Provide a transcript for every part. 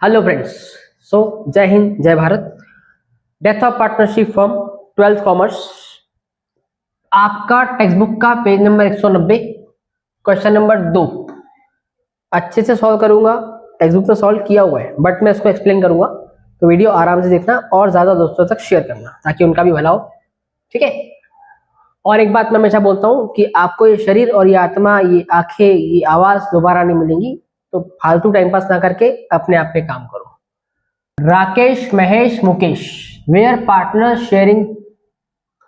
Hello friends. सो जय हिंद जय Bharat. Death of partnership form 12th commerce, आपका टेक्स्ट बुक का पेज नंबर 190, क्वेश्चन नंबर 2 अच्छे से सॉल्व करूंगा। टेक्स्ट बुक में सॉल्व किया हुआ है बट मैं इसको एक्सप्लेन करूंगा, तो वीडियो आराम से देखना और ज्यादा दोस्तों तक शेयर करना ताकि उनका भी भला हो। ठीक है। और एक बात मैं हमेशा बोलता हूँ कि आपको ये शरीर और ये आत्मा, ये आंखें, ये आवाज दोबारा नहीं मिलेंगी, तो फालतू टाइम पास ना करके अपने आप पे काम करो। Rakesh, Mahesh, Mukesh were partners sharing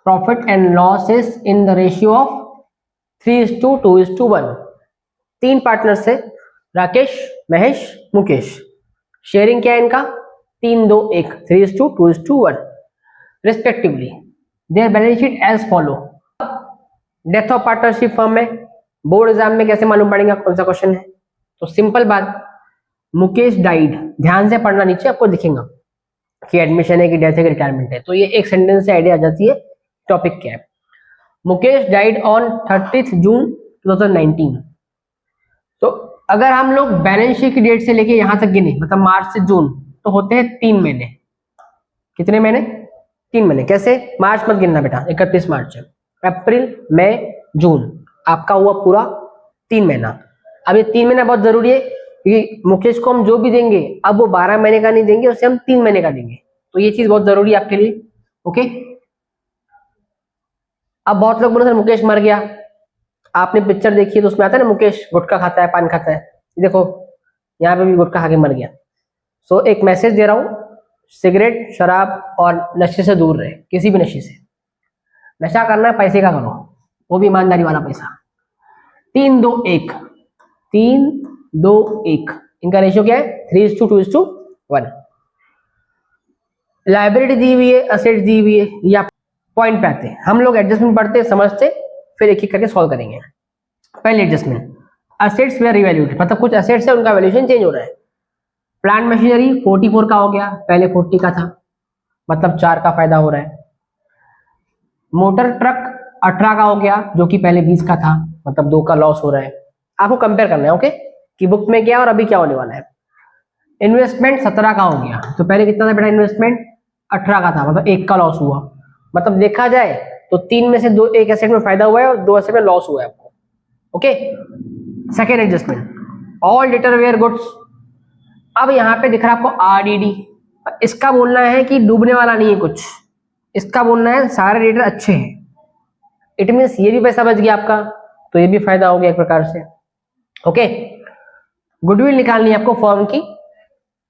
profit and losses in the ratio of 3:2:1। तीन पार्टनर्स थे, राकेश, महेश, मुकेश। शेयरिंग क्या है इनका? 3:2:1, 3:2:1 respectively. Their balance sheet as follow. Death of partnership firm में बोर्ड एग्जाम में कैसे मालूम पड़ेगा कौन सा क्वेश्चन है? तो सिंपल बात, मुकेश डाइड, ध्यान से पढ़ना, नीचे आपको दिखेगा कि एडमिशन है कि डेथ है कि रिटायरमेंट है, तो ये एक सेंटेंस से आइडिया आ जाती है टॉपिक क्या है। मुकेश डाइड ऑन 30 जून 2019। तो अगर हम लोग बैलेंस शीट की डेट से लेके यहां तक गिने, मतलब मार्च से जून, तो होते हैं 3 महीने। कितने महीने? 3 महीने। कैसे? मार्च मत गिनना बेटा, 31 मार्च है। अप्रैल, मई, जून, आपका हुआ पूरा 3 महीना। अब ये 3 महीना बहुत जरूरी है क्योंकि मुकेश को हम जो भी देंगे अब वो 12 महीने का नहीं देंगे, उसे हम 3 महीने का देंगे, तो ये चीज बहुत जरूरी है आपके लिए। ओके। अब बहुत लोग बोले सर मुकेश मर गया, आपने पिक्चर देखी है तो उसमें आता है ना मुकेश गुटखा खाता है, पान खाता है, देखो यहाँ पे भी गुटखा खा के मर गया। सो एक मैसेज दे रहा हूँ, सिगरेट, शराब और नशे से दूर रहे, किसी भी नशे से। नशा करना है पैसे का करो, वो भी ईमानदारी वाला पैसा। 3:2:1, 3:2:1 इनका रेशियो क्या है? 3:2:1। लाइबिलिटी दी हुई है, असेट दी हुई है, या पॉइंट पे आते हैं हम लोग, एडजस्टमेंट पढ़ते समझते, फिर एक एक करके सॉल्व करेंगे। पहले एडजस्टमेंट, असेट्स वेयर रिवैल्यूएटेड, मतलब कुछ असेट्स है उनका वैल्यूएशन चेंज हो रहा है। प्लांट मशीनरी 44 का हो गया, पहले 40 का था, मतलब 4 का फायदा हो रहा है। मोटर ट्रक 18 का हो गया जो कि पहले 20 का था, मतलब 2 का लॉस हो रहा है। आपको कंपेयर करना है, ओके, कि बुक में क्या और अभी क्या होने वाला है। इन्वेस्टमेंट 17 का हो गया, तो पहले कितना था बेटा इन्वेस्टमेंट? 18 का था, मतलब 1 का लॉस हुआ। मतलब देखा जाए तो 3 में से 2, एक एसेट में फायदा हुआ है और 2 एसेट में लॉस हुआ है आपको। Okay. Second adjustment, all debtor were goods. अब यहाँ पे दिख रहा है आपको आरडीडी, इसका बोलना है कि डूबने वाला नहीं है कुछ, इसका बोलना है सारे डेटर अच्छे हैं। इट मीन्स ये भी पैसा बच गया आपका, तो ये भी फायदा हो गया एक प्रकार से। ओके। गुडविल निकालनी है आपको फर्म की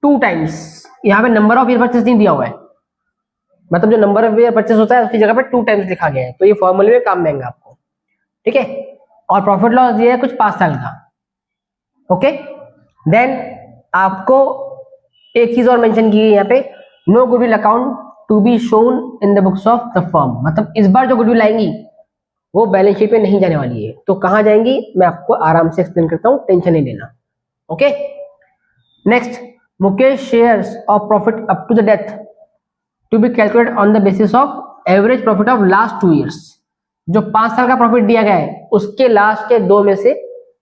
2 टाइम्स। यहाँ पे नंबर ऑफ ईयर परचेस नहीं दिया हुआ है, मतलब जो नंबर ऑफ ईयर परचेस होता है उसकी जगह पे 2 टाइम्स लिखा गया है, तो ये फॉर्मूले में काम देंगे आपको। ठीक है। और प्रॉफिट लॉस दिया है कुछ 5 साल का। ओके। देन आपको एक चीज और मेंशन की है यहाँ पे, no goodwill account to be shown in the books of the firm, मतलब इस बार जो गुडविल आएंगी वो बैलेंस शीट पे नहीं जाने वाली है। तो कहां जाएंगी मैं आपको आराम से एक्सप्लेन करता हूं, टेंशन नहीं लेना। Okay. Next, Mukesh shares of profit up to the death to be calculated on the basis of average profit of last 2 years. जो 5 साल का प्रॉफिट दिया गया है उसके लास्ट के 2 में से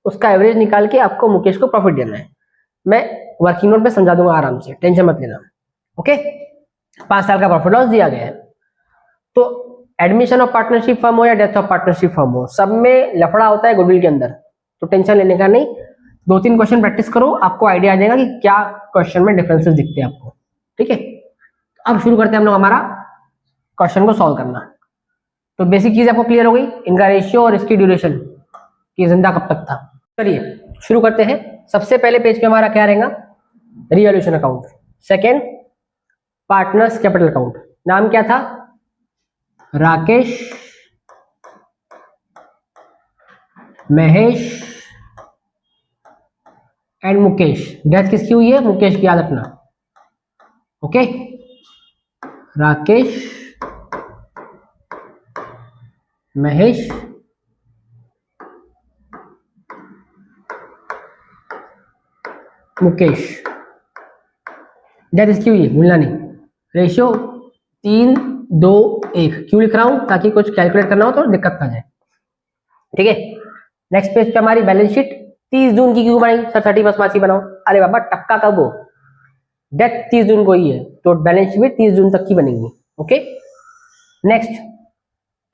उसका एवरेज निकाल के आपको मुकेश को प्रॉफिट देना है। मैं वर्किंग नोट पे समझा दूंगा आराम से, टेंशन मत लेना। ओके। 5 साल का प्रॉफिट लॉस दिया गया है, तो एडमिशन ऑफ पार्टनरशिप फर्म हो या डेथ ऑफ पार्टनरशिप फर्म हो, सब में लफड़ा होता है गुडविल के अंदर, तो टेंशन लेने का नहीं। 2-3 क्वेश्चन प्रैक्टिस करो, आपको आइडिया आ जाएगा कि क्या क्वेश्चन में डिफरेंसेस दिखते हैं आपको। ठीक है। अब शुरू करते हैं हम लोग हमारा क्वेश्चन को सॉल्व करना। तो बेसिक चीज आपको क्लियर हो गई, इनका रेशियो और इसकी ड्यूरेशन कि जिंदा कब तक था। चलिए शुरू करते हैं। सबसे पहले पेज पे हमारा क्या रहेगा? Revaluation account. Second, partners capital account. नाम क्या था? राकेश, महेश एंड मुकेश। डेथ किसकी हुई है? मुकेश की, याद रखना। ओके। राकेश, महेश, मुकेश, डेथ इसकी हुई है, भूलना नहीं। रेशियो 3:2:1। क्यों लिख रहा हूं? ताकि कुछ कैलकुलेट करना हो तो दिक्कत ना जाए। ठीक है। नेक्स्ट पेज पे हमारी बैलेंस शीट 30 जून की क्यों बनाई सर? 31 मार्च की बनाओ। अरे बाबा टक्का कब हो? डेथ 30 जून को ही है, तो बैलेंस शीट 30 जून तक की बनेगी। ओके, नेक्स्ट,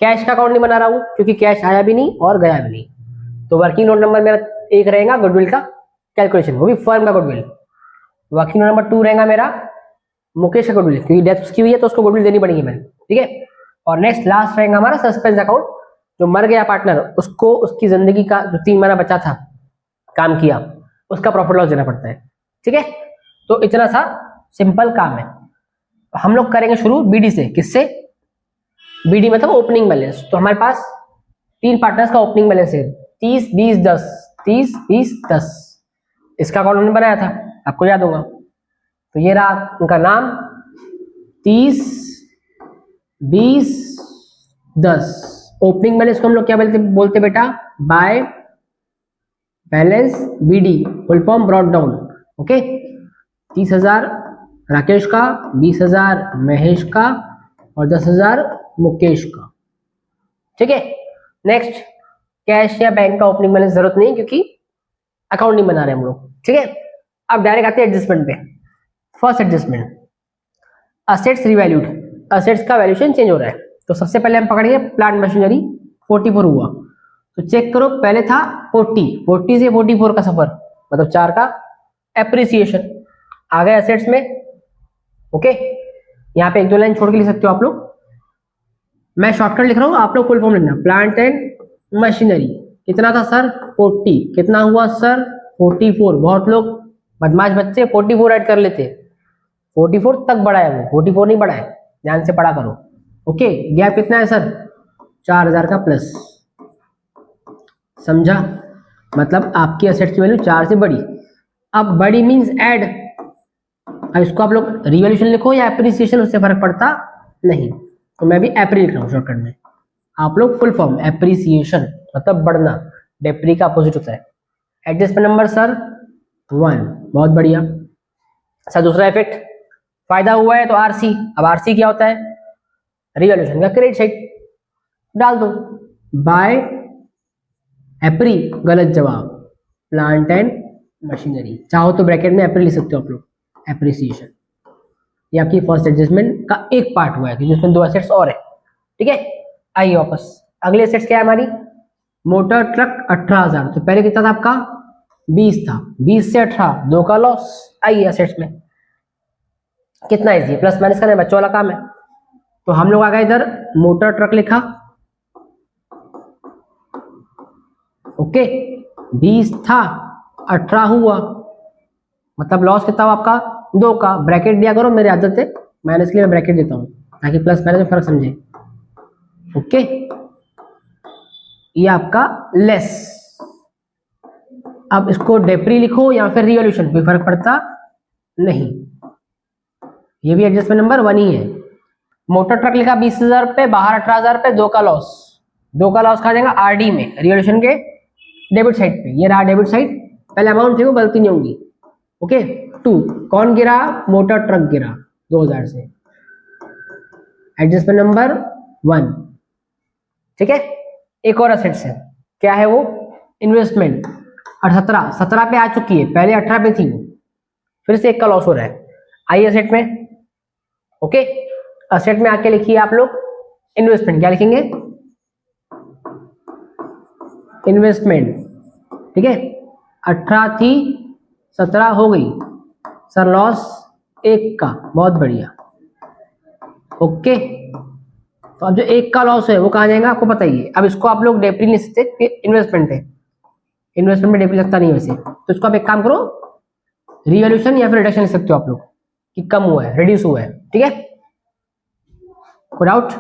कैश का अकाउंट नहीं बना रहा हूं क्योंकि कैश आया भी नहीं और गया भी नहीं, तो वर्किंग नोट नंबर मेरा 1 रहेगा गुडविल का कैलकुलेशन, वो भी फर्म का गुडविल। वर्किंग नोट नंबर 2 रहेगा मेरा मुकेश का गुडविल, क्योंकि डेथ उसकी हुई है तो उसको गुडविल देनी पड़ेगी मैंने, ठीक है। और नेक्स्ट लास्ट रहेगा हमारा सस्पेंस अकाउंट, जो मर गया पार्टनर उसको उसकी जिंदगी का जो 3 महीना बचा था काम किया उसका प्रॉफिट लॉस देना पड़ता है, ठीक है। तो इतना सा सिंपल काम है। हम लोग करेंगे शुरू बीडी से। किससे? बीडी मतलब ओपनिंग बैलेंस। तो हमारे पास 3 पार्टनर्स का ओपनिंग बैलेंस है 30 20 10, 30 20 10। इसका अकाउंट हमने बनाया था, आपको याद होगा। तो ये रहा उनका नाम 30 20 10। ओपनिंग बैलेंस को हम लोग क्या बोलते बेटा? By balance BD, full form brought down. Okay, 30,000 Rakesh का, 20,000 महेश का और 10,000 मुकेश का, ठीक है। नेक्स्ट, कैश या बैंक का ओपनिंग बैलेंस जरूरत नहीं क्योंकि अकाउंट नहीं बना रहे हम लोग, ठीक है। अब डायरेक्ट आते हैं एडजस्टमेंट पे। First adjustment, assets revalued. Assets का वैल्यूएशन चेंज हो रहा है, तो सबसे पहले हम पकड़ेंगे प्लांट मशीनरी 44 हुआ, तो चेक करो पहले था 40 से 44 का सफर, मतलब 4 का एप्रिसिएशन आ गया एसेट्स में। ओके, यहाँ पे 1-2 लाइन छोड़ के लिख सकते हो आप लोग, मैं शॉर्टकट लिख रहा हूँ, आप लोग फुल फॉर्म लिखना। प्लांट एंड मशीनरी कितना था सर? 40। कितना हुआ सर? 44। बहुत लोग बदमाश बच्चे 44 ऐड कर लेते, 44 तक बढ़ा है वो, 44 नहीं बढ़ा है, ध्यान से पढ़ा करो। ओके, गैप कितना है सर? 4,000 का प्लस, समझा? मतलब आपकी एसेट की वैल्यू 4 से बड़ी। अब बड़ी मींस ऐड। अब इसको आप लोग रिवैल्यूएशन लिखो या एप्रिसिएशन, उससे फर्क पड़ता नहीं, तो मैं भी एप्री लिख रहा हूँ शॉर्टकट में। आप लोग फुल फॉर्म एप्रिसिएशन मतलब बढ़ना, डेप्री का अपोजिट होता है। एडजस्टमेंट नंबर सर 1, बहुत बढ़िया सर। दूसरा इफेक्ट, फायदा हुआ है तो आरसी। अब आरसी क्या होता है? रिवैल्यूएशन का क्रेडिट साइड डाल दो। बाय एप्री गलत जवाब, प्लांट एंड मशीनरी। चाहो तो ब्रैकेट में एप्री लिख सकते हो आप लोग, एप्रिसिएशन। ये आपकी फर्स्ट एडजस्टमेंट का एक पार्ट हुआ है क्योंकि उसमें 2 एसेट्स और है, ठीक है। आइए वापस, अगले एसेट्स क्या है हमारी? मोटर ट्रक 18,000, तो पहले कितना था आपका? 20 था, 20 से 18, 2 का लॉस। आइए एसेट्स में कितना इजी है, प्लस माइनस करना बच्चों वाला काम है। तो हम लोग आ गए इधर, मोटर ट्रक लिखा, ओके, 20 था 18 हुआ, मतलब लॉस कितना हुआ आपका? 2 का। ब्रैकेट दिया करो, मेरी आदत है, मैंने इसलिए मैं ब्रैकेट देता हूं ताकि प्लस माइनस में फर्क समझे। ओके, ये आपका लेस। अब इसको डेप्री लिखो या फिर रिवॉल्यूशन, कोई फर्क पड़ता नहीं, ये भी एडजस्टमेंट नंबर 1 ही है। मोटर ट्रक लिखा 20,000 रुपए, बाहर 18,000 रुपए, 2 का लॉस। 2 का लॉस कहा जाएगा आरडी में, रिवॉल्यूशन के डेबिट साइड पे। ये रहा डेबिट साइड, पहले अमाउंट देखो गलती नहीं होगी। ओके, 2 कौन गिरा? मोटर ट्रक गिरा 2000 से, एडजस्टमेंट नंबर 1, ठीक है। एक और असेट्स है, क्या है वो? इन्वेस्टमेंट 17 पे आ चुकी है, पहले 18 पे थी वो, फिर से 1 का लॉस हो रहा है। आइए असेट में, ओके, असेट में आके लिखिए आप लोग इन्वेस्टमेंट। क्या लिखेंगे? इन्वेस्टमेंट, ठीक है। 18 थी, 17 हो गई सर, लॉस 1 का, बहुत बढ़िया। ओके, तो अब जो 1 का लॉस है वो कहाँ जाएगा आपको पता ही है। अब इसको आप लोग डेप्री लिख सकते, इन्वेस्टमेंट है, इन्वेस्टमेंट में डेप्री लगता नहीं है वैसे, तो इसको आप एक काम करो, रिवॉल्यूशन या फिर रिडक्शन लिख सकते हो आप लोग कि कम हुआ है, रिड्यूस हुआ है, ठीक है। कोई डाउट?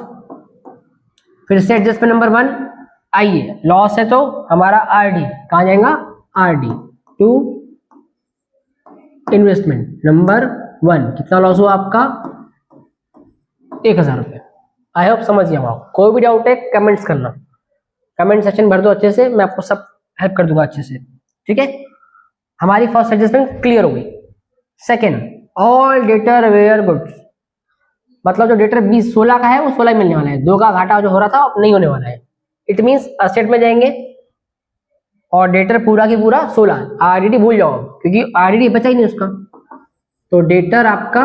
फिर से एडजस्टमेंट नंबर 1, आइए लॉस है तो हमारा आरडी कहाँ जाएगा? RD to investment number 1। कितना लॉस हुआ आपका? 1,000 रुपए। आई होप समझ गया आप। कोई भी डाउट है कमेंट्स करना, कमेंट सेक्शन भर दो अच्छे से, मैं आपको सब हेल्प कर दूंगा अच्छे से, ठीक है। हमारी फर्स्ट एडजस्टमेंट क्लियर हो गई। Second, all debtor were goods, मतलब जो डेटर 16 का है वो 16 मिलने वाला है, 2 का घाटा जो हो रहा था अब नहीं होने वाला है। इट मींस असेट में जाएंगे और डेटर पूरा की पूरा 16, आरडीडी भूल जाओ क्योंकि आरडीडी बचा ही नहीं उसका, तो डेटर आपका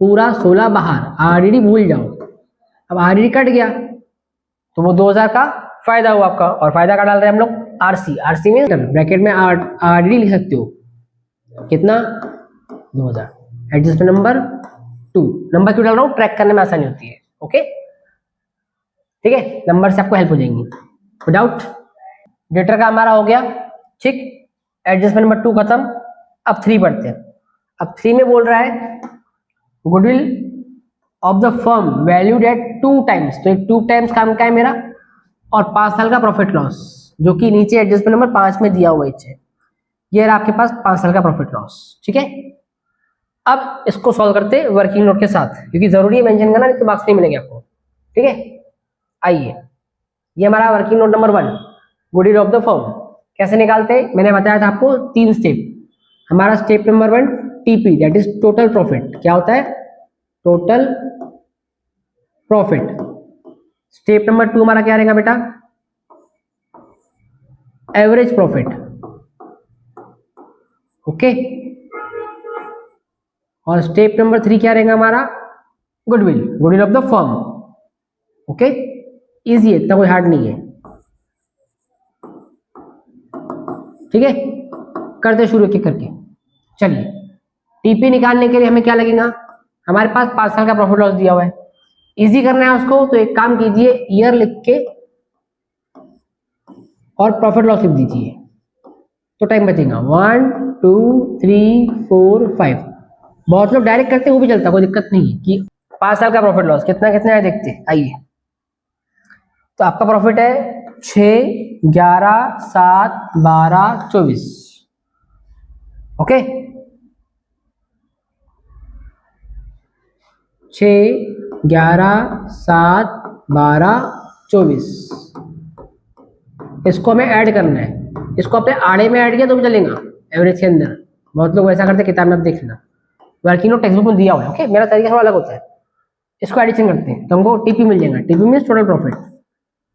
पूरा 16 बाहर, आरडीडी भूल जाओ। अब आरडीडी कट गया तो वो 2000 का फायदा हुआ आपका, और फायदा का डाल रहे हैं हम लोग आरसी। आरसी में ब्रैकेट में आरडीडी लिख सकते हो, कितना 2000। एडजस्टमेंट नंबर 2, नंबर क्यों डाल रहा हूँ, ट्रैक करने में आसानी होती है। ओके ठीक है, नंबर से आपको हेल्प हो जाएंगी विदाउट। डेटर का हमारा हो गया ठीक, एडजस्टमेंट नंबर 2 खत्म। अब 3 पढ़ते हैं। अब 3 में बोल रहा है goodwill of the firm valued at 2 times, तो एक 2 टाइम्स काम का है मेरा, और 5 साल का प्रॉफिट लॉस, जो कि नीचे एडजस्टमेंट नंबर 5 में दिया हुआ है। ये रहा आपके पास 5 साल का प्रॉफिट लॉस। ठीक है, अब इसको सॉल्व करते हैं वर्किंग नोट के साथ, क्योंकि जरूरी है मेंशन करना, नहीं तो मार्क्स नहीं मिलेंगे आपको। ठीक है, आइए, ये हमारा working note number 1, goodwill of the firm. कैसे निकालते हैं, मैंने बताया था आपको 3 स्टेप। हमारा step number 1 TP, that is total profit. क्या होता है, टोटल प्रॉफिट। स्टेप नंबर 2 हमारा क्या रहेगा बेटा, एवरेज प्रॉफिट। ओके, और स्टेप नंबर 3 क्या रहेगा हमारा, goodwill, goodwill of the firm. Okay, easy है, इतना कोई हार्ड नहीं है। ठीक है, करते शुरू एक एक करके। चलिए, टीपी निकालने के लिए हमें क्या लगेगा, हमारे पास 5 साल का प्रॉफिट लॉस दिया हुआ है, इजी करना है उसको। तो एक काम कीजिए, ईयर लिख के और प्रॉफिट लॉस लिख दीजिए, तो टाइम बचेगा। 1 2 3 4 5। बहुत लोग डायरेक्ट करते हैं, वो भी चलता, कोई दिक्कत नहीं है। कि 5 साल का प्रॉफिट लॉस कितना कितना है देखते हैं, आइए। तो आपका प्रॉफिट है 6 11 7 12 24। ओके, 6 11 7 12 24, इसको हमें ऐड करना है। इसको अपने आड़े में ऐड किया तो भी चलेगा, एवरेज के अंदर। बहुत लोग वैसा करते हैं, किताब में आप देख लेना, वर्किंग नोट टेक्स्ट बुक में दिया हुआ है। ओके, मेरा तरीका थोड़ा अलग होता है। इसको एडिशन करते हैं तो हमको टीपी मिल जाएगा। TP means total profit.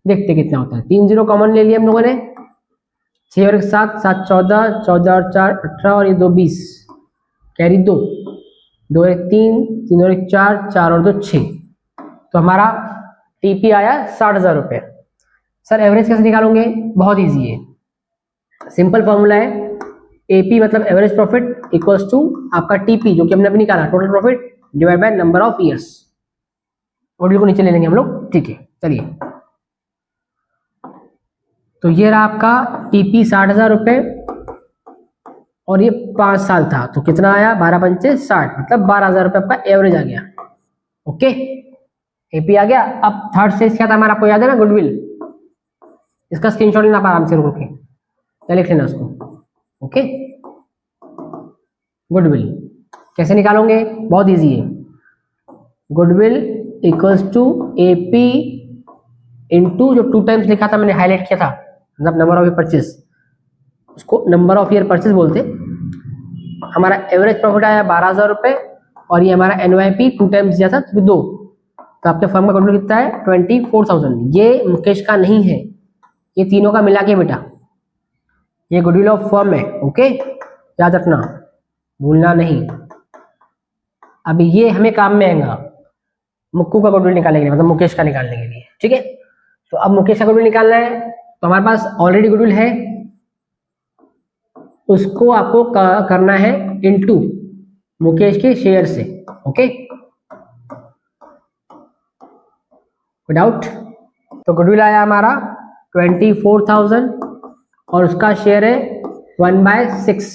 देखते कितना होता है। 3 0 कॉमन ले लिया हम लोगों ने, 6 और 1 7 7 14 14 और 4 18 और ये 2 20, कैरी 2 2 और 1 3 3 और 1 4 4 और 2 6। तो हमारा टीपी आया 60,000 रुपये। सर एवरेज कैसे निकालोगे, बहुत ईजी है, सिंपल फॉर्मूला है। एपी मतलब एवरेज प्रॉफिट इक्वल्स टू आपका टीपी, जो कि हमने अभी निकाला, total profit divide by number of years. Audio को नीचे ले लेंगे हम लोग। ठीक है, चलिए, तो ये रहा आपका टीपी 60,000 रुपये, और ये 5 साल था, तो कितना आया 12 पंचे 60, मतलब 12,000 रुपये आपका एवरेज आ गया। ओके, एपी आ गया। अब थर्ड स्टेज क्या था हमारा, आपको याद है ना, गुडविल। इसका स्क्रीनशॉट लेना आप आराम से रुक के, या लिख लेना उसको। ओके, गुडविल कैसे निकालोगे, बहुत इजी है। Goodwill equals to AP into, जो 2 टाइम्स लिखा था मैंने, हाईलाइट किया था, मतलब नंबर ऑफ ईयर परचेज, उसको नंबर ऑफ ईयर परचेज बोलते। हमारा एवरेज प्रॉफिट आया 12,000 रुपये, और ये हमारा एनवाईपी 2 टाइम्स दिया था, तो 2। तो आपके फर्म का गुडविल कितना है 24,000। ये मुकेश का नहीं है, ये तीनों का मिला के बेटा, ये गुडविल ऑफ फर्म है। ओके, याद रखना, भूलना नहीं। अभी ये हमें काम में आएगा मुक्कू का गुडविल निकालने के लिए, मतलब मुकेश का निकालने के लिए। ठीक है, तो अब मुकेश का गुडविल निकालना है, तो हमारे पास ऑलरेडी गुडविल है, उसको आपको करना है इनटू मुकेश के शेयर से। ओके, विदाउट, तो गुडविल आया हमारा 24,000, और उसका शेयर है 1/6,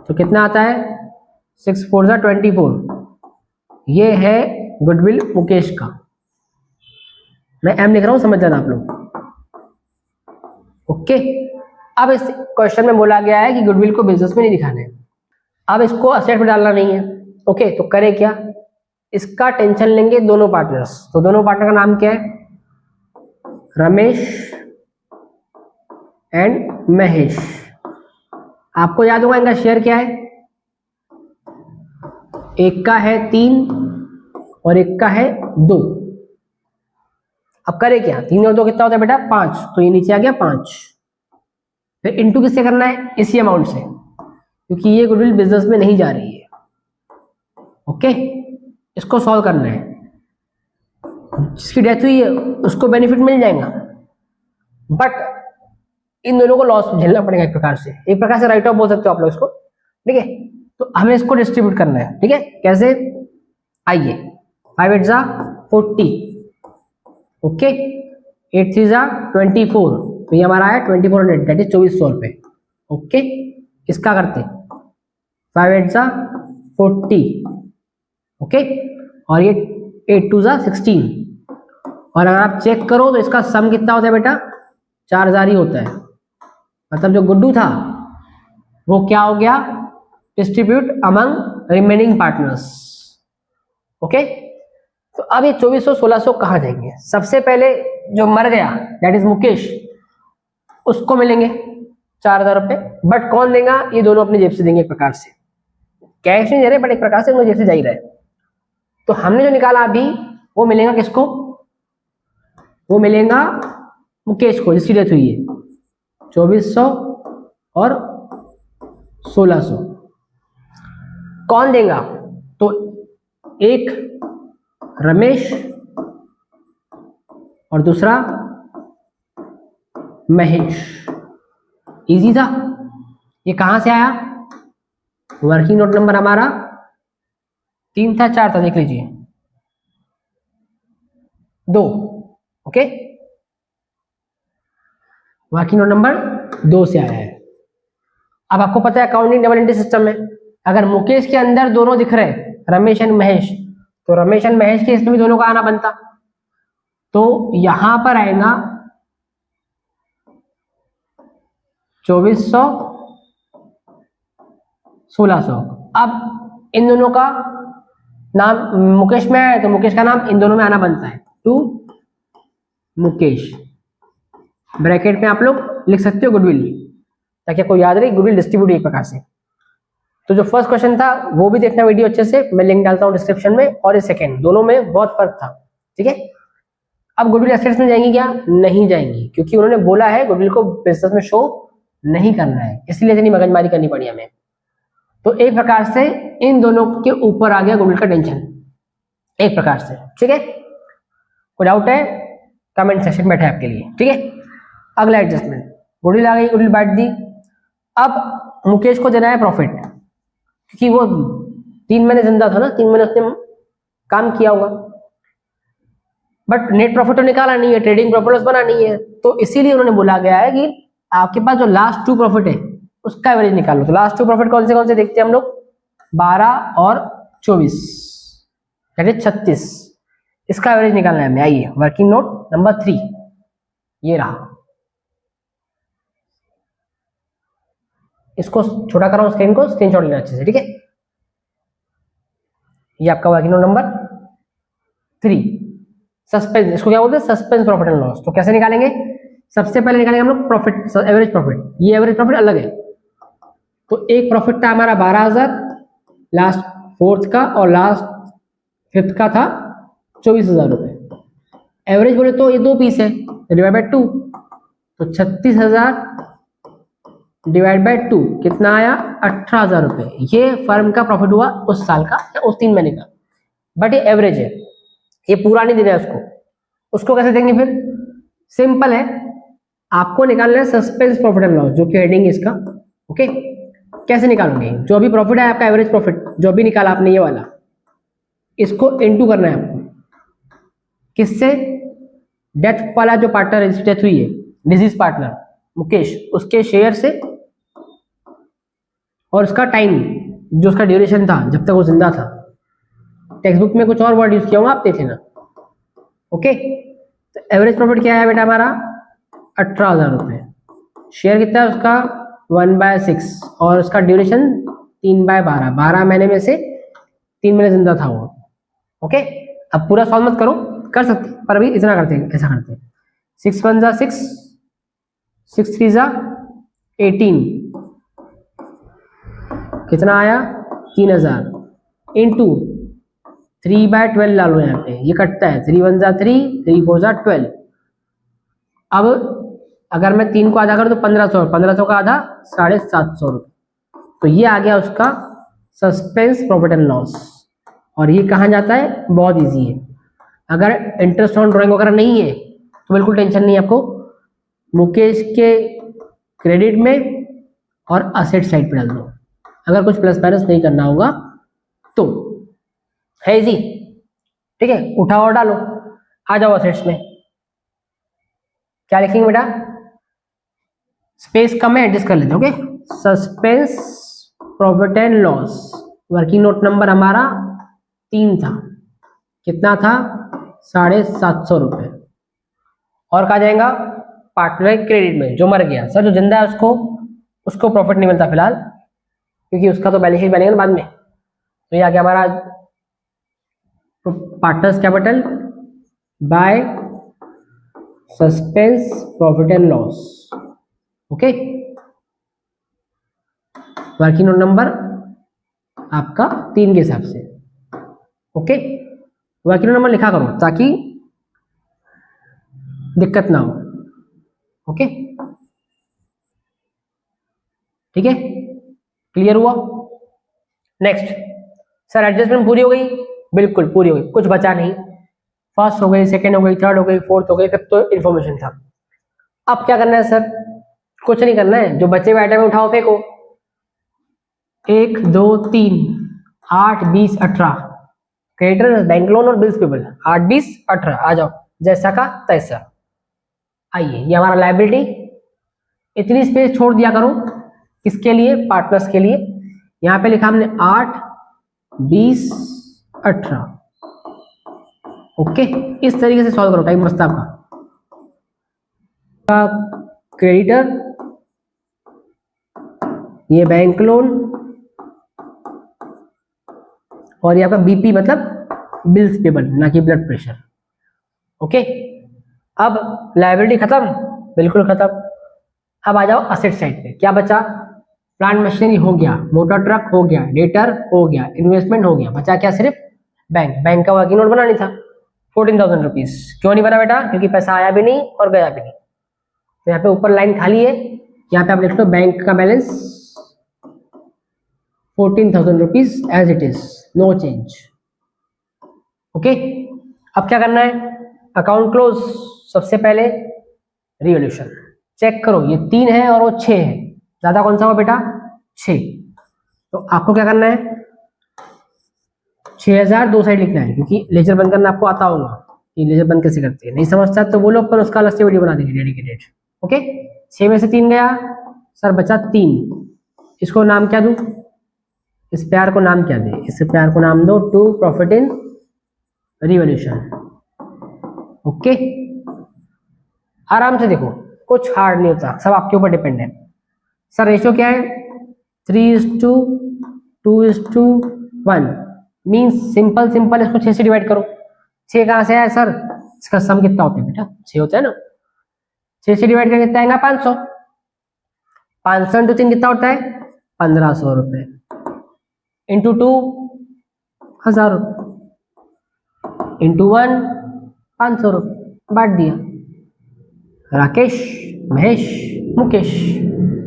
तो कितना आता है 6 4 24। ये है गुडविल मुकेश का। मैं एम लिख रहा हूं, समझ जाना आप लोग। ओके, अब इस क्वेश्चन में बोला गया है कि गुडविल को बिजनेस में नहीं दिखाना है, अब इसको असेट में डालना नहीं है। ओके, तो करें क्या, इसका टेंशन लेंगे दोनों पार्टनर्स। तो दोनों पार्टनर का नाम क्या है, रमेश एंड महेश। आपको याद होगा इनका शेयर क्या है, एक का है 3 और एक का है 2। अब करें क्या, 3 और 2 कितना होता है बेटा 5, तो ये नीचे आ गया 5। फिर इनटू किससे करना है, इसी अमाउंट से, क्योंकि ये गुडविल बिजनेस में नहीं जा रही है। ओके, इसको सॉल्व करना है। जिसकी डेथ हुई है उसको बेनिफिट मिल जाएगा, बट इन दोनों को लॉस झेलना पड़ेगा एक प्रकार से। एक प्रकार से राइट ऑफ बोल सकते हो आप लोग इसको, ठीक है। तो हमें इसको डिस्ट्रीब्यूट करना है, ठीक है। कैसे? आइए, 5 8 40, ओके, 8 3 24, तो ये हमारा है 2400, दैट इज 2400 रुपए। ओके, इसका करते 5 8 40, ओके, और ये 8 2 16, और अगर आप चेक करो तो इसका सम कितना होता है बेटा? 4000 ही होता है। मतलब जो गुड्डू था वो क्या हो गया? Distribute among remaining partners. Okay, तो अब ये 2400 1600 कहाँ जाएंगे? सबसे पहले जो मर गया दैट इज मुकेश, उसको मिलेंगे 4000 रुपए, बट कौन देगा? ये दोनों अपनी जेब से देंगे एक प्रकार से। कैश नहीं दे रहे, बट एक प्रकार से उनकी जेब से जा ही रहे। तो हमने जो निकाला अभी वो मिलेगा किसको? वो मिलेगा मुकेश को, जिसकी डेथ हुई है। 2400 और 1600 कौन देगा? तो एक रमेश और दूसरा महेश। इजी था। ये कहां से आया? वर्किंग नोट नंबर हमारा 3 था 4 था, देख लीजिए, 2। ओके, वर्किंग नोट नंबर 2 से आया है। अब आपको पता है अकाउंटिंग डबल एंट्री सिस्टम में अगर मुकेश के अंदर दोनों दिख रहे रमेश एंड महेश, तो रमेश एंड महेश के इसमें भी दोनों का आना बनता। तो यहां पर आएगा 2400 1600। अब इन दोनों का नाम मुकेश में है तो मुकेश का नाम इन दोनों में आना बनता है, टू मुकेश। ब्रैकेट में आप लोग लिख सकते हो गुडविल, ताकि आपको याद रहे गुडविल डिस्ट्रीब्यूट एक प्रकार से। तो जो फर्स्ट क्वेश्चन था वो भी देखना वीडियो अच्छे से, मैं लिंक डालता हूँ डिस्क्रिप्शन में, और ये सेकंड, दोनों में बहुत फर्क था, ठीक है। अब गुडविल एसेट्स में जाएंगी क्या? नहीं जाएंगी, क्योंकि उन्होंने बोला है गुडविल को बिजनेस में शो नहीं करना है, इसलिए इतनी मगजमारी करनी पड़ी हमें। तो एक प्रकार से इन दोनों के ऊपर आ गया गुडविल का टेंशन, एक प्रकार से, ठीक है। कोई डाउट है? कमेंट सेक्शन बैठा है आपके लिए, ठीक है। अगला एडजस्टमेंट, गुडविल आ गई, गुडविल बांट दी। अब मुकेश को देना है प्रॉफिट, क्योंकि वो 3 महीने जिंदा था ना, 3 महीने उसने काम किया होगा, बट नेट प्रॉफिट तो निकाला नहीं है, ट्रेडिंग प्रॉफिट लॉस बना नहीं है, तो इसीलिए उन्होंने बोला गया है कि आपके पास जो लास्ट 2 प्रॉफिट है उसका एवरेज निकालो। तो लास्ट 2 प्रॉफिट कौन से देखते हैं हम लोग? 12 और 24, दैट इज 36। इसका एवरेज निकालना है हमें। आइए, वर्किंग नोट नंबर 3 ये रहा। इसको छोटा कर रहा हूं, स्क्रीन को स्क्रीनशॉट लेना अच्छे से, ठीक है। ये आपका वर्किंग नोट नंबर 3, सस्पेंस, इसको क्या बोलते हैं? Suspense profit and loss. तो कैसे निकालेंगे? सबसे पहले निकालेंगे हम लोग प्रॉफिट, एवरेज प्रॉफिट। ये एवरेज प्रॉफिट अलग है। तो एक प्रॉफिट था हमारा 12000 लास्ट 4th का, और लास्ट 5th का था 24000 रुपए। एवरेज बोले तो ये 2 पीस है, डिवाइड बाय 2, तो 36000 डिवाइड बाय 2 कितना आया? 18000 रुपए। ये फर्म का प्रॉफिट हुआ उस साल का या उस 3 महीने का, बट ये एवरेज है, ये पूरा नहीं देना है उसको। उसको कैसे देंगे फिर? सिंपल है, आपको निकालना है सस्पेंस प्रॉफिट एंड लॉस, जो कि हेडिंग है इसका। ओके, कैसे निकालोगे? जो अभी प्रॉफिट है आपका एवरेज प्रॉफिट, जो अभी निकाला आपने ये वाला, इसको इनटू करना है आपको। किससे? डेथ वाला जो पार्टनर है, डेथ हुई है, डिजीज पार्टनर मुकेश, उसके शेयर से, और उसका टाइम, जो उसका ड्यूरेशन था जब तक वो जिंदा था। टेक्स्ट बुक में कुछ और वर्ड यूज किया होगा, आप देखे ना। ओके, तो एवरेज प्रॉफिट क्या है बेटा हमारा? 18000 रुपए। शेयर कितना है उसका? 1/6, और उसका ड्यूरेशन 3/12, 12 महीने में से 3 महीने जिंदा था वो। ओके, अब पूरा सॉल्व मत करो, कर सकते पर अभी इतना करते हैं, ऐसा करते हैं। 6 1 6, 6 3 18, कितना आया? 3000 इंटू 3/12 ला लो यहाँ पे, ये कटता है, 3 1 3, 3 4 12। अब अगर मैं 3 को आधा करूँ तो 1500, 1500 का आधा 750 रुपये। तो ये आ गया उसका सस्पेंस प्रॉफिट एंड लॉस। और ये कहाँ जाता है, बहुत इजी है। अगर इंटरेस्ट ऑन ड्राइंग वगैरह नहीं है तो बिल्कुल टेंशन नहीं है आपको, मुकेश के क्रेडिट में और असेट साइड पे डाल दो, अगर कुछ प्लस माइनस नहीं करना होगा तो। है इजी, ठीक है। उठाओ और डालो, आ जाओ असेट्स में। क्या लिखेंगे बेटा, स्पेस कम है एडजस्ट कर लेते हैं, okay. Suspense profit and loss, working note number हमारा 3 था, कितना था, 750 रुपये। और कहा जाएगा पार्टनर क्रेडिट में, जो मर गया सर, जो जिंदा है उसको प्रॉफिट नहीं मिलता फिलहाल, क्योंकि उसका तो बैलेंस शीट बनेगा ना बाद में। तो ये आ गया हमारा partners capital by suspense profit and loss, okay. Working note number आपका 3 के हिसाब से, ओके। वर्किंग नोट नंबर लिखा करो ताकि दिक्कत ना हो, ओके, ठीक है। क्लियर हुआ। नेक्स्ट सर, एडजस्टमेंट पूरी हो गई, बिल्कुल पूरी हो गई, कुछ बचा नहीं। फर्स्ट हो गई, सेकंड हो गई, थर्ड हो गई, फोर्थ हो गई, फिफ्थ तो इन्फॉर्मेशन था। अब क्या करना है सर, कुछ नहीं करना है, जो बचे हुए आइटम उठाओ फेंको। 1 2 3 8 20 18 क्रेडिटर बैंक लोन और बिल्स पेबल 8 20 18, आ जाओ जैसा का तैसा। आइए, ये हमारा लायबिलिटी, इतनी स्पेस छोड़ दिया करो, किसके लिए, पार्टनर्स के लिए। यहाँ पे लिखा हमने 8 20 18, ओके। इस तरीके से सॉल्व करो टाइम बचता आपका। क्रेडिटर, ये बैंक लोन, और ये आपका बीपी मतलब बिल्स पेबल, ना कि ब्लड प्रेशर, ओके। अब लायबिलिटी खत्म, बिल्कुल खत्म। अब आ जाओ असेट साइड पे, क्या बचा, प्लांट मशीनरी हो गया, मोटर ट्रक हो गया, डेटर हो गया, इन्वेस्टमेंट हो गया, बचा क्या, सिर्फ बैंक का वर्किंग नोट बनानी था 14,000 रुपीज। क्यों नहीं बना बेटा, क्योंकि पैसा आया भी नहीं और गया भी नहीं। तो यहाँ पे ऊपर लाइन खाली है, यहाँ पे आप लिख लो बैंक का balance 14,000 rupees as it is, no change, okay. अब क्या करना है, अकाउंट क्लोज। सबसे पहले रिवॉल्यूशन चेक करो, ये 3 है और वो 6 है, ज्यादा कौन सा हुआ बेटा, 6। तो आपको क्या करना है, 6000 दो साइड लिखना है, क्योंकि लेजर बंद करना आपको आता होगा कि लेजर बंद कैसे करते हैं, नहीं समझता तो बोलो, अपन उसका अलग से वीडियो बना देंगे डेडिकेटेड, ओके। 6 में से 3 गया सर, बचा 3, इसको नाम क्या दूं, इस प्यार को नाम क्या दे, इस प्यार को नाम दो to profit in revolution, okay. आराम से देखो, कुछ हार्ड नहीं होता, सब आपके ऊपर डिपेंड है। सर रेशियो क्या है, 3:2:1, मीन्स सिंपल इसको 6 से डिवाइड करो। 6 कहां से आया सर, इसका सम कितना होता है बेटा, 6 होता है ना, 6 से डिवाइड करके कितना आएगा, 500। 500 इंटू 3 कितना होता है, 1500 रुपए, इंटू 2 1000 रुपये, इंटू 1 500 रुपये, बांट दिया। राकेश, महेश, मुकेश,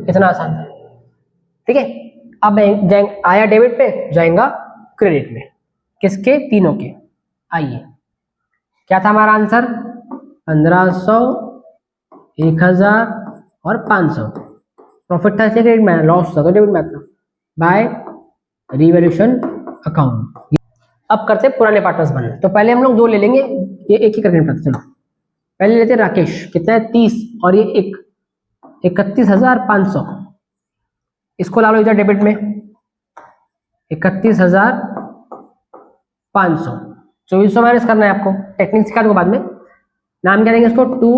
इतना आसान था, ठीक है। अब आया डेबिट पे, जाएगा क्रेडिट में, किसके, तीनों के। आइए, क्या था हमारा आंसर, 1500, 1000 और 500। प्रॉफिट था इसलिए क्रेडिट में, लॉस था तो डेबिट में था, बाय रिवॉल्यूशन अकाउंट। अब करते हैं पुराने पार्टनर्स बनने। तो पहले हम लोग 2 ले लेंगे, ये एक ही करके निपटाते, चलो पहले लेते हैं राकेश, कितना है 30, और ये 31,500, इसको ला लो इधर डेबिट में, 31,500, 2400 माइनस करना है आपको, टेक्निक सिखा दूंगा बाद में। नाम क्या देंगे इसको, to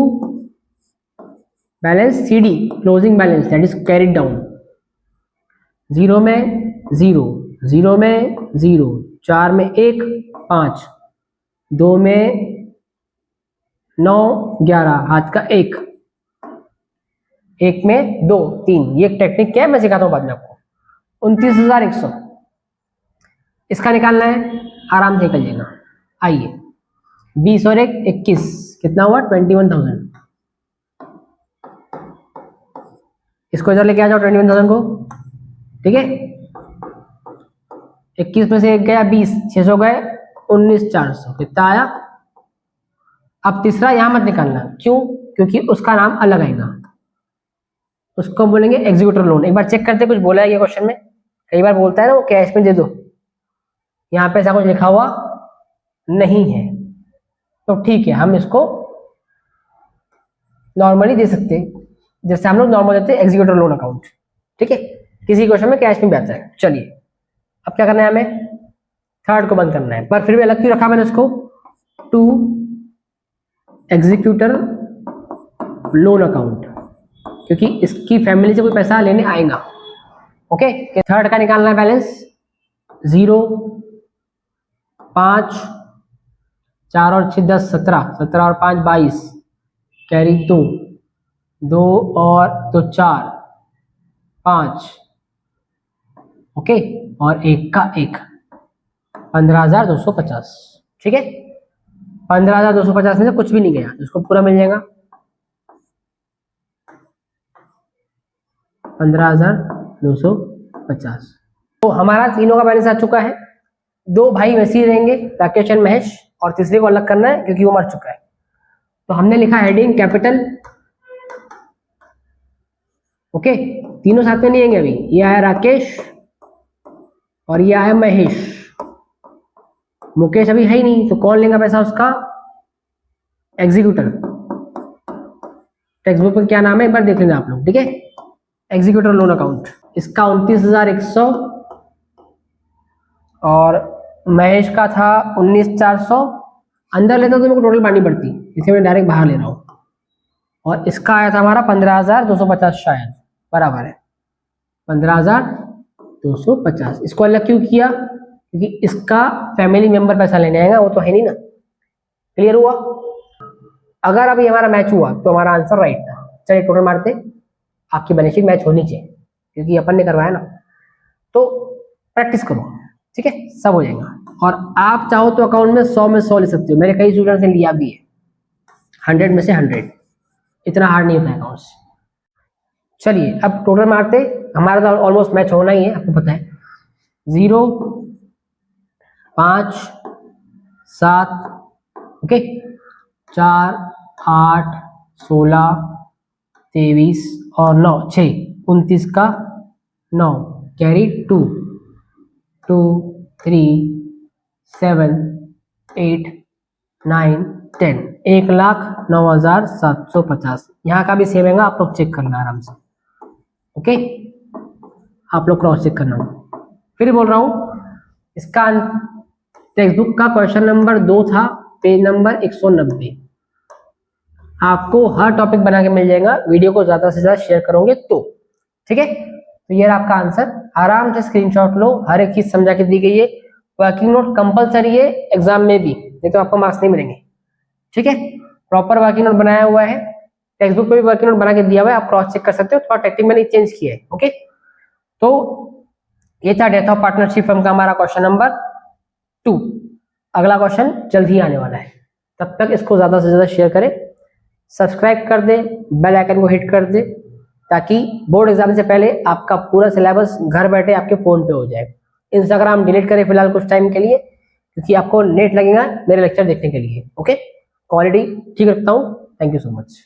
balance CD, closing balance that is carried down. 0 में 0, 0 में 0, 4 में 1 5, 2 में 9 11, हाथ का 1, 1 में 2 3। ये टेक्निक क्या है मैं सिखाता हूँ बाद में आपको। 29,100 इसका निकालना है, आराम से निकल जाएगा। आइए, 20 और 1 21, कितना हुआ, 21,000। इसको इधर लेके आ जाओ, 21,000 को ठीक है, 21 में से 1 गया 20, 600 गए 19,400, कितना आया। अब तीसरा यहां मत निकालना, क्यों, क्योंकि उसका नाम अलग आएगा, उसको बोलेंगे एग्जीक्यूटर लोन। एक बार चेक करते कुछ बोला है ये क्वेश्चन में, कई बार बोलता है ना वो कैश में दे दो, यहाँ पे ऐसा कुछ लिखा हुआ नहीं है, तो ठीक है हम इसको नॉर्मली दे सकते हैं, जैसे हम लोग नॉर्मल देते हैं एग्जीक्यूटर लोन अकाउंट। ठीक है, किसी क्वेश्चन में कैश में भी आता है। चलिए अब क्या करना है, हमें थर्ड को बंद करना है, पर फिर भी अलग क्यों रखा मैंने उसको, टू एग्जीक्यूटर लोन अकाउंट, क्योंकि इसकी फैमिली से कोई पैसा लेने आएगा। ओके, थर्ड का निकालना है बैलेंस, 0, 5, 4 और 6 10, 17, 17 और 5 22, कैरी 2, 2 और 2 4, 5, ओके, और 1 का 1, 15,250। ठीक है, 15,250 में से कुछ भी नहीं गया, इसको पूरा मिल जाएगा 15,250। तो हमारा तीनों का बैलेंस आ चुका है। 2 भाई वैसे ही रहेंगे, राकेश एंड महेश, और तीसरे को अलग करना है क्योंकि वो मर चुका है। तो हमने लिखा हेडिंग कैपिटल, ओके, तीनों साथ में नहीं आएंगे अभी, ये आया राकेश और ये आया महेश, मुकेश अभी है ही नहीं, तो कौन लेगा पैसा उसका, एग्जीक्यूटर। टेक्स्ट बुक में क्या नाम है एक बार देख लेना आप लोग, ठीक है, एग्जीक्यूटर लोन अकाउंट। इसका 29,100 और महेश का था 19,400। अंदर लेता तो मेरे को टोटल पानी पड़ती, इसे मैं डायरेक्ट बाहर ले रहा हूँ, और इसका आया था हमारा 15,250, शायद बराबर है 15,250। इसको अलग क्यों किया, क्योंकि इसका फैमिली मेंबर पैसा लेने आएगा, वो तो है नहीं ना। क्लियर हुआ। अगर अभी हमारा मैच हुआ तो हमारा आंसर राइट था। चलिए टोटल मारते, आपकी बैलेंस शीट मैच होनी चाहिए क्योंकि अपन ने करवाया ना, तो प्रैक्टिस करो, ठीक है, सब हो जाएगा। और आप चाहो तो अकाउंट में 100 में 100 ले सकते हो, मेरे कई स्टूडेंट्स ने लिया भी है, 100 में से 100, इतना हार्ड नहीं होता है अकाउंट्स। चलिए अब टोटल मारते, हमारा तो ऑलमोस्ट मैच होना ही है, आपको पता है। 0, 5, 7, ओके, 4, 8, 16, 23 और 9, 6, 29 का 9, कैरी 2, 2, 3, 7, 8, 9, 10, 1,09,750। यहाँ का भी सेम है, आप लोग चेक करना आराम से, ओके, आप लोग क्रॉस चेक करना। फिर बोल रहा हूँ, इसका टेक्स्ट बुक का क्वेश्चन नंबर 2 था, पेज नंबर 190। आपको हर टॉपिक बना के मिल जाएगा, वीडियो को ज्यादा से ज्यादा शेयर करोगे तो, ठीक है। तो ये आपका आंसर, आराम से स्क्रीनशॉट लो, हर एक चीज समझा के दी गई है। वर्किंग नोट कंपलसरी है एग्जाम में भी, नहीं तो आपको मार्क्स नहीं मिलेंगे, ठीक है। प्रॉपर वर्किंग नोट बनाया हुआ है, टेक्स्ट बुक पे भी वर्किंग नोट बना के दिया हुआ है, आप क्रॉस चेक कर सकते हो, थोड़ा टेक्निक मैंने चेंज किया है, ओके। तो ये था डेथ ऑफ पार्टनरशिप फर्म का हमारा क्वेश्चन नंबर 2। अगला क्वेश्चन जल्द ही आने वाला है, तब तक इसको ज्यादा से ज्यादा शेयर करें, सब्सक्राइब कर दे, बेल आइकन को हिट कर दे, ताकि बोर्ड एग्जाम से पहले आपका पूरा सिलेबस घर बैठे आपके फोन पे हो जाए। इंस्टाग्राम डिलीट करें फिलहाल कुछ टाइम के लिए, क्योंकि आपको नेट लगेगा मेरे लेक्चर देखने के लिए, ओके। क्वालिटी ठीक रखता हूँ, थैंक यू सो मच।